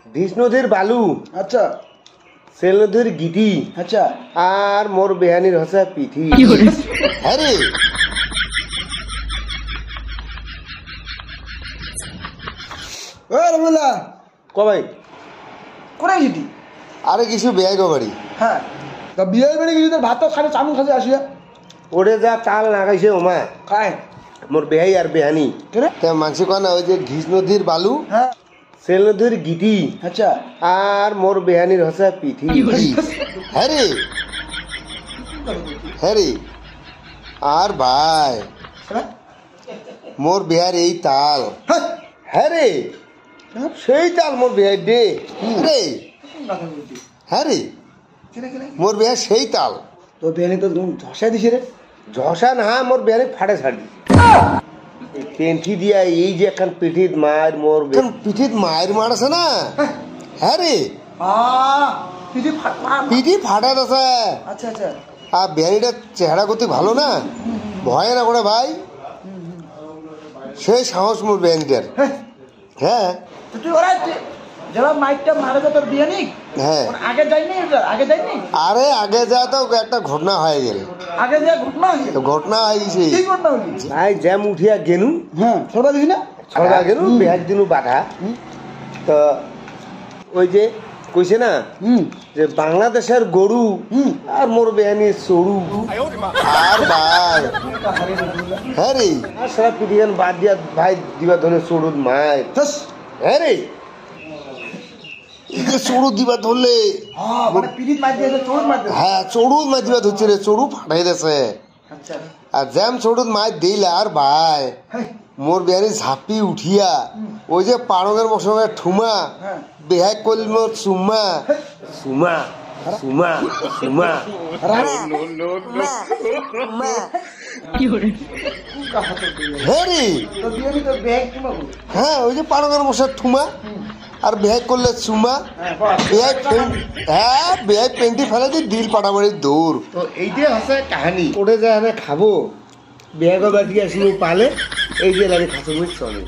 ধিস নদীর বালু, আচ্ছা সেল নদীর গিটি, আচ্ছা আর মোর বেহানির হচ্ছে পিঠি। হ্যাঁ রে ও রমলা কবাই কোথায় গেলি? আরে কিছু বেয়াই গো বাড়ি। হ্যাঁ তা বিয়ের বাড়ি গেলি তোর ভাত খানে চামুন খাতে আসিয়া ওরে যা চাল না খাইছে ওমা খায় মোর বেহাই আর বেহানি। কেন? তা মানসি কয় না ওই যে ঘিস নদীর বালু, হ্যাঁ সেল নদীর গিটি, আচ্ছা আর মোর বেহানির হচ্ছে পিঠি। হ্যাঁ রে হ্যাঁ রে আর ভাই হ্যাঁ মোর বিহার এই তাল। হ্যাঁ হ্যাঁ রে সেই চাল মোর বেহাই দে রে হ্যাঁ রে কেন কেন মোর বিহার সেই তাল। তো বেনি তো ধসাই দিছে রে। ঝসা না মোর বেহানি ফাটে ছাড়ি পেন্টি দিয়া এই যে এখন পিঠিত মার মোর এখন পিঠিত মায়ের মার আছে না। হ্যাঁ রে পিঠি পিঠি ফাটাত আছে। আচ্ছা আচ্ছা আর বিহারিটা চেহারা করতে ভালো না, ভয় না করে ভাই, সেই সাহস মোর বিহারিটার। হ্যাঁ হ্যাঁ তো তুই ওরা যারা মাইকটা মারে তো তোর বিয়ে নেই হ্যাঁ আগে যায়নি আগে যায়নি আরে আগে যা তো একটা ঘটনা হয়ে গেল, আগে যে ঘটনা হয়েছে ঘটনা হয়ে গেছে। কি ঘটনা হলি? ভাই জ্যাম উঠিয়া গেনু হ্যাঁ সরবা দিবি না ছড়া গেনু বেহার দিনু বাধা তো ওই যে কইছে না যে বাংলাদেশের গরু আর মোর বেহানির চড়ু আর ভাই হ্যাঁ রে আর সারা পিঠিয়ান বাদ দিয়া ভাই দিবা ধরে চড়ুদ মায়। বাস হ্যাঁ রে এই যে চড়ু দিবা ধরলে, হ্যাঁ মানে পিড়িত মার দিয়েছে চোর মার দিয়েছে হ্যাঁ চড়ু মাছ দিবা ধরছে রে, চড়ু ফাটাই দিয়েছে। আচ্ছা আর জ্যাম চড়ুত মাছ দিলে আর ভাই হ্যাঁ মোর বেহারি ঝাঁপি উঠিয়া ওই যে পারঙের মশঙ্গে ঠুমা হ্যাঁ বেহাই করল মোর চুম্মা। সুমা সুমা সুমা হ্যাঁ রে তো বিয়ে নি তোর ব্যাগ কিমা বল হ্যাঁ ওই যে পারঙের মশার ঠুমা আর বেহাই করলে চুমা। হ্যাঁ বেহাই পেন্টি ফেলে দিয়ে দিল পাটামারির দৌড়। তো এইটাই হচ্ছে কাহানি। ওটা যে আমি খাবো বেহাগো বাটি আসিব পালে এই যে লাগে খাসো চলে।